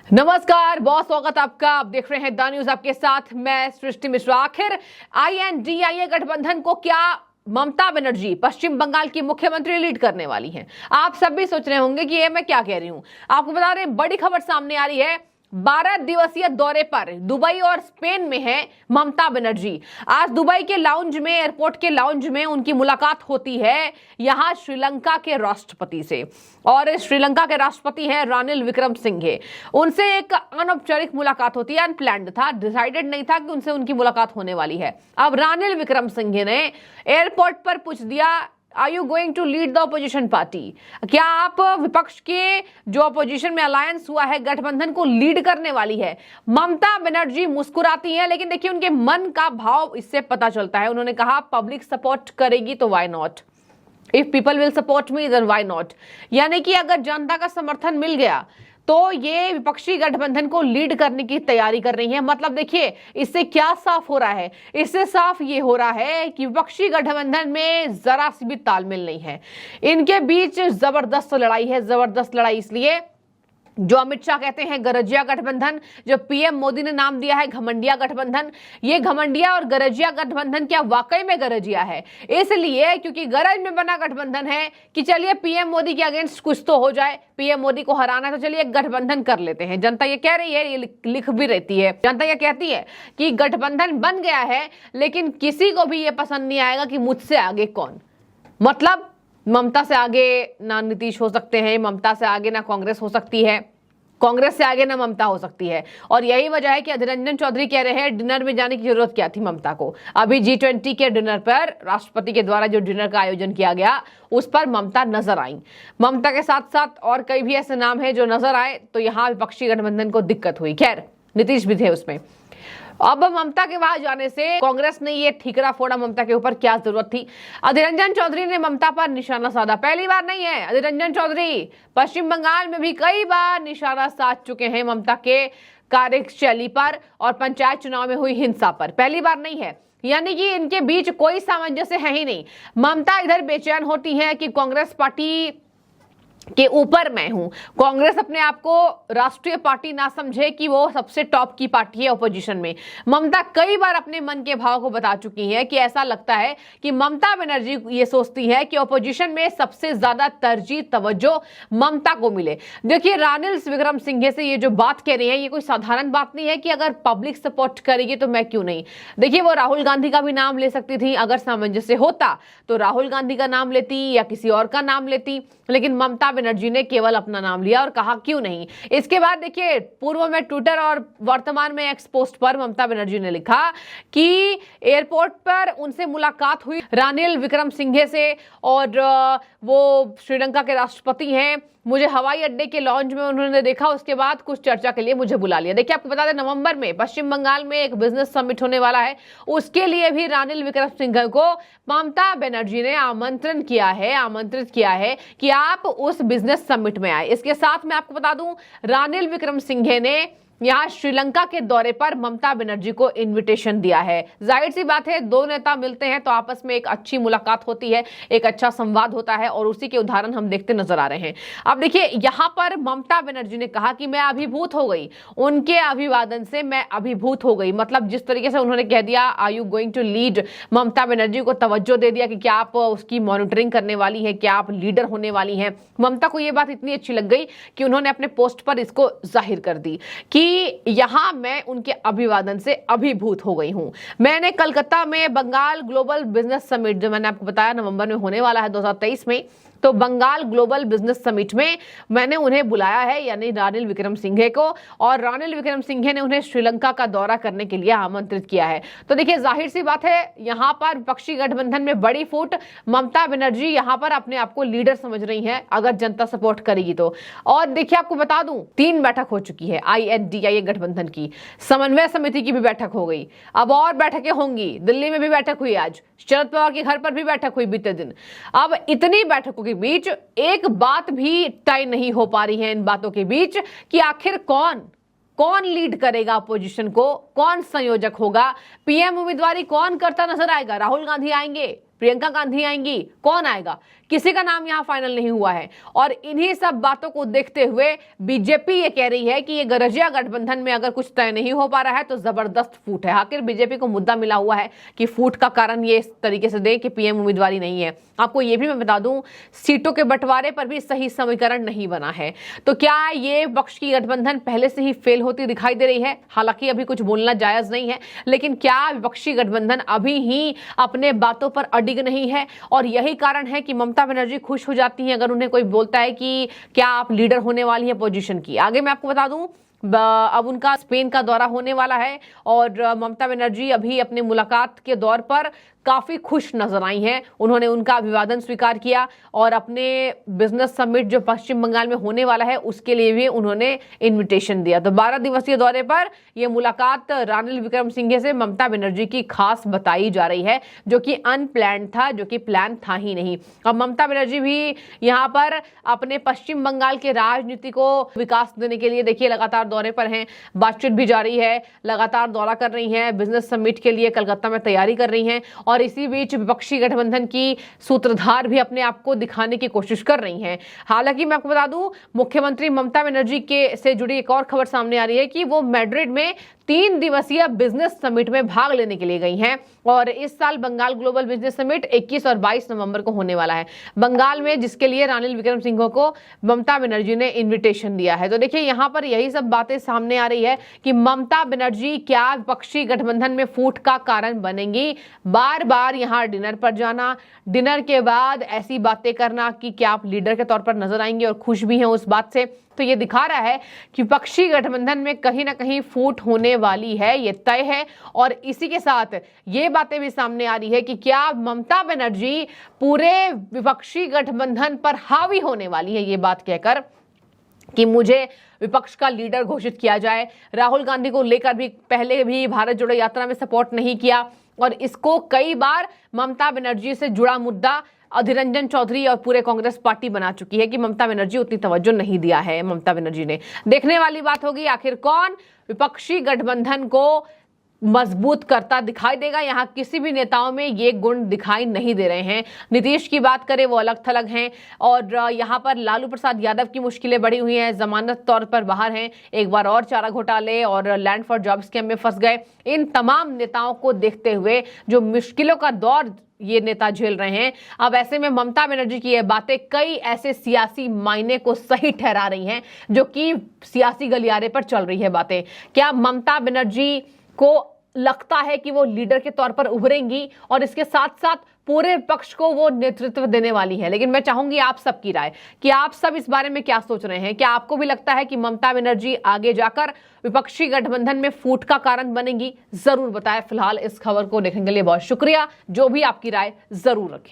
नमस्कार, बहुत स्वागत आपका। आप देख रहे हैं द न्यूज, आपके साथ मैं सृष्टि मिश्रा। आखिर INDIA गठबंधन को क्या ममता बनर्जी पश्चिम बंगाल की मुख्यमंत्री लीड करने वाली हैं? आप सब भी सोच रहे होंगे कि ये मैं क्या कह रही हूं। आपको बता रहे हैं, बड़ी खबर सामने आ रही है। 12 दिवसीय दौरे पर दुबई और स्पेन में है ममता बनर्जी। आज दुबई के लाउंज में, एयरपोर्ट के लाउंज में उनकी मुलाकात होती है यहां श्रीलंका के राष्ट्रपति से। और श्रीलंका के राष्ट्रपति हैं रानिल विक्रमसिंघे। उनसे एक अनौपचारिक मुलाकात होती है। अनप्लान्ड था, डिसाइडेड नहीं था कि उनसे उनकी मुलाकात होने वाली है। अब रानिल विक्रमसिंघे ने एयरपोर्ट पर पूछ दिया, are you going to lead the opposition party? क्या आप विपक्ष के जो अपोजिशन में अलायंस हुआ है, गठबंधन को लीड करने वाली है? ममता बनर्जी मुस्कुराती हैं, लेकिन देखिए उनके मन का भाव इससे पता चलता है। उन्होंने कहा पब्लिक सपोर्ट करेगी तो why not, if people will support me then why not. यानी कि अगर जनता का समर्थन मिल गया तो ये विपक्षी गठबंधन को लीड करने की तैयारी कर रही है। मतलब देखिए इससे क्या साफ हो रहा है? इससे साफ ये हो रहा है कि विपक्षी गठबंधन में जरा सी भी तालमेल नहीं है। इनके बीच जबरदस्त लड़ाई है। जबरदस्त लड़ाई इसलिए, जो अमित शाह कहते हैं गरजिया गठबंधन, जो PM मोदी ने नाम दिया है घमंडिया गठबंधन, ये घमंडिया और गरजिया गठबंधन क्या वाकई में गरजिया है? इसलिए क्योंकि गरज में बना गठबंधन है कि चलिए PM मोदी के अगेंस्ट कुछ तो हो जाए, PM मोदी को हराना है तो चलिए एक गठबंधन कर लेते हैं। जनता ये कह रही है, ये लिख भी रहती है। जनता ये कहती है कि गठबंधन बन गया है, लेकिन किसी को भी ये पसंद नहीं आएगा कि मुझसे आगे कौन। मतलब ममता से आगे ना नीतीश हो सकते हैं, ममता से आगे ना कांग्रेस हो सकती है, कांग्रेस से आगे ना ममता हो सकती है। और यही वजह है कि अधीर रंजन चौधरी कह रहे हैं डिनर में जाने की जरूरत क्या थी ममता को। अभी G20 के डिनर पर, राष्ट्रपति के द्वारा जो डिनर का आयोजन किया गया, उस पर ममता नजर आई। ममता के साथ साथ और कई भी ऐसे नाम हैं जो नजर आए, तो यहां विपक्षी गठबंधन को दिक्कत हुई। खैर नीतीश भी थे उसमें। अब ममता के वहां जाने से कांग्रेस ने ये ठीकरा फोड़ा ममता के ऊपर, क्या जरूरत थी? अधीर रंजन चौधरी ने ममता पर निशाना साधा। पहली बार नहीं है, अधीर रंजन चौधरी पश्चिम बंगाल में भी कई बार निशाना साध चुके हैं ममता के कार्यशैली पर और पंचायत चुनाव में हुई हिंसा पर। पहली बार नहीं है। यानी कि इनके बीच कोई सामंजस्य है ही नहीं। ममता इधर बेचैन होती है कि कांग्रेस पार्टी के ऊपर मैं हूं, कांग्रेस अपने आप को राष्ट्रीय पार्टी ना समझे कि वो सबसे टॉप की पार्टी है ओपोजिशन में। ममता कई बार अपने मन के भाव को बता चुकी है कि ऐसा लगता है कि ममता बनर्जी ये सोचती है कि ओपोजिशन में सबसे ज्यादा तरजीह तवज्जो ममता को मिले। देखिए रानिल विक्रमसिंघे से ये जो बात कह रही है, ये कोई साधारण बात नहीं है कि अगर पब्लिक सपोर्ट करेगी तो मैं क्यों नहीं। देखिए वो राहुल गांधी का भी नाम ले सकती थी, अगर सामंजस्य होता तो राहुल गांधी का नाम लेती या किसी और का नाम लेती, लेकिन ममता बनर्जी ने केवल अपना नाम लिया और कहा क्यों नहीं। इसके बाद देखिए पूर्व में ट्विटर और वर्तमान में एक्स पोस्ट पर ममता बनर्जी ने लिखा कि एयरपोर्ट पर उनसे मुलाकात हुई रानिल विक्रमसिंघे से, और वो श्रीलंका के राष्ट्रपति हैं। मुझे हवाई अड्डे के लॉन्ज में उन्होंने देखा, उसके बाद कुछ चर्चा के लिए मुझे बुला लिया। देखिए आपको बता दें, नवंबर में पश्चिम बंगाल में एक बिजनेस समिट होने वाला है, उसके लिए भी रानिल विक्रमसिंघे को ममता बनर्जी ने आमंत्रित किया है कि आप उस बिजनेस समिट में आए। इसके साथ मैं आपको बता दूं, रानिल विक्रमसिंघे ने यहां श्रीलंका के दौरे पर ममता बनर्जी को इनविटेशन दिया है। जाहिर सी बात है, दो नेता मिलते हैं तो आपस में एक अच्छी मुलाकात होती है, एक अच्छा संवाद होता है, और उसी के उदाहरण हम देखते नजर आ रहे हैं। अब देखिए यहां पर ममता बनर्जी ने कहा कि मैं अभिभूत हो गई, उनके अभिवादन से मैं अभिभूत हो गई। मतलब जिस तरीके से उन्होंने कह दिया are you going to lead, Mamata Banerjee को तवज्जो दे दिया कि क्या आप उसकी मॉनिटरिंग करने वाली है, क्या आप लीडर होने वाली हैं। ममता को यह बात इतनी अच्छी लग गई कि उन्होंने अपने पोस्ट पर इसको जाहिर कर दी कि यहां मैं उनके अभिवादन से अभिभूत हो गई हूं। मैंने कलकत्ता में बंगाल ग्लोबल बिजनेस समिट, जो मैंने आपको बताया नवंबर में होने वाला है 2023 में, तो बंगाल ग्लोबल बिजनेस समिट में मैंने उन्हें बुलाया है, यानी रानिल विक्रमसिंघे को, और रानिल विक्रमसिंघे ने उन्हें श्रीलंका का दौरा करने के लिए आमंत्रित किया है। तो देखिए जाहिर सी बात है, यहां पर विपक्षी गठबंधन में बड़ी फूट। ममता बनर्जी यहां पर अपने आप को लीडर समझ रही हैं, अगर जनता सपोर्ट करेगी तो। और देखिए आपको बता दूं, 3 बैठक हो चुकी है INDIA गठबंधन की। समन्वय समिति की भी बैठक हो गई, अब और बैठकें होंगी। दिल्ली में भी बैठक हुई, आज शरद पवार के घर पर भी बैठक हुई बीते दिन। अब इतनी बैठकों के बीच एक बात भी तय नहीं हो पा रही है इन बातों के बीच कि आखिर कौन लीड करेगा अपोजिशन को, कौन संयोजक होगा, PM उम्मीदवारी कौन करता नजर आएगा। राहुल गांधी आएंगे, प्रियंका गांधी आएंगी, कौन आएगा, किसी का नाम यहां फाइनल नहीं हुआ है। और इन्हीं सब बातों को देखते हुए बीजेपी ये कह रही है कि ये गरजिया गठबंधन में अगर कुछ तय नहीं हो पा रहा है तो जबरदस्त फूट है। आखिर बीजेपी को मुद्दा मिला हुआ है कि फूट का कारण ये इस तरीके से दे कि पीएम उम्मीदवारी नहीं है। आपको ये भी मैं बता दूं, सीटों के बंटवारे पर भी सही समीकरण नहीं बना है। तो क्या ये विपक्ष की गठबंधन पहले से ही फेल होती दिखाई दे रही है? हालांकि अभी कुछ बोलना जायज नहीं है, लेकिन क्या विपक्षी गठबंधन अभी ही अपने बातों पर अडिग नहीं है? और यही कारण है कि ममता बनर्जी खुश हो जाती हैं अगर उन्हें कोई बोलता है कि क्या आप लीडर होने वाली हैं पोजीशन की। आगे मैं आपको बता दूं, अब उनका स्पेन का दौरा होने वाला है और ममता बनर्जी अभी अपने मुलाकात के दौर पर काफी खुश नजर आई हैं। उन्होंने उनका अभिवादन स्वीकार किया और अपने बिजनेस समिट जो पश्चिम बंगाल में होने वाला है उसके लिए भी उन्होंने इनविटेशन दिया। तो 12 दिवसीय दौरे पर यह मुलाकात रानिल विक्रमसिंघे से ममता बनर्जी की खास बताई जा रही है, जो कि अनप्लान्ड था, जो कि प्लान था ही नहीं। अब ममता बनर्जी भी यहाँ पर अपने पश्चिम बंगाल के राजनीति को विकास देने के लिए देखिए लगातार दौरे पर हैं, बातचीत भी जारी है, लगातार दौरा कर रही हैं, बिजनेस समिट के लिए कलकत्ता में तैयारी कर रही हैं। और इसी बीच विपक्षी गठबंधन की सूत्रधार भी अपने आप को दिखाने की कोशिश कर रही हैं। हालांकि मैं आपको बता दूं, मुख्यमंत्री ममता बनर्जी के से जुड़ी एक और खबर सामने आ रही है कि वो मैड्रिड में 3 दिवसीय बिजनेस समिट में भाग लेने के लिए गई हैं। और इस साल बंगाल ग्लोबल बिजनेस समिट 21 और 22 नवंबर को होने वाला है बंगाल में, जिसके लिए रानिल विक्रमसिंघे को ममता बनर्जी ने इन्विटेशन दिया है। तो देखिए यहाँ पर यही सब बातें सामने आ रही है कि ममता बनर्जी क्या विपक्षी गठबंधन में फूट का कारण बनेंगी। बार बार यहाँ डिनर पर जाना, डिनर के बाद ऐसी बातें करना कि क्या आप लीडर के तौर पर नजर आएंगे और खुश भी हैं उस बात से, तो ये दिखा रहा है कि विपक्षी गठबंधन में कहीं ना कहीं फूट होने वाली है, ये तय है। और इसी के साथ ये बातें भी सामने आ रही है कि क्या ममता बनर्जी पूरे विपक्षी गठबंधन पर हावी होने वाली है, ये बात कहकर कि मुझे विपक्ष का लीडर घोषित किया जाए। राहुल गांधी को लेकर भी पहले भी भारत जोड़ो यात्रा में सपोर्ट नहीं किया और इसको कई बार ममता बनर्जी से जुड़ा मुद्दा अधीर रंजन चौधरी और पूरे कांग्रेस पार्टी बना चुकी है कि ममता बनर्जी उतनी तवज्जो नहीं दिया है ममता बनर्जी ने। देखने वाली बात होगी आखिर कौन विपक्षी गठबंधन को मजबूत करता दिखाई देगा। यहाँ किसी भी नेताओं में ये गुण दिखाई नहीं दे रहे हैं। नीतीश की बात करें वो अलग थलग हैं और यहाँ पर लालू प्रसाद यादव की मुश्किलें बढ़ी हुई हैं, जमानत तौर पर बाहर हैं, एक बार और चारा घोटाले और लैंड फॉर जॉब स्कैम में फंस गए। इन तमाम नेताओं को देखते हुए जो मुश्किलों का दौर ये नेता झेल रहे हैं, अब ऐसे में ममता बनर्जी की ये बातें कई ऐसे सियासी मायने को सही ठहरा रही हैं जो कि सियासी गलियारे पर चल रही है बातें। क्या ममता बनर्जी को लगता है कि वो लीडर के तौर पर उभरेंगी और इसके साथ साथ पूरे पक्ष को वो नेतृत्व देने वाली है? लेकिन मैं चाहूंगी आप सबकी राय कि आप सब इस बारे में क्या सोच रहे हैं। क्या आपको भी लगता है कि ममता बनर्जी आगे जाकर विपक्षी गठबंधन में फूट का कारण बनेंगी? जरूर बताएं। फिलहाल इस खबर को देखने के लिए बहुत शुक्रिया। जो भी आपकी राय जरूर रखें।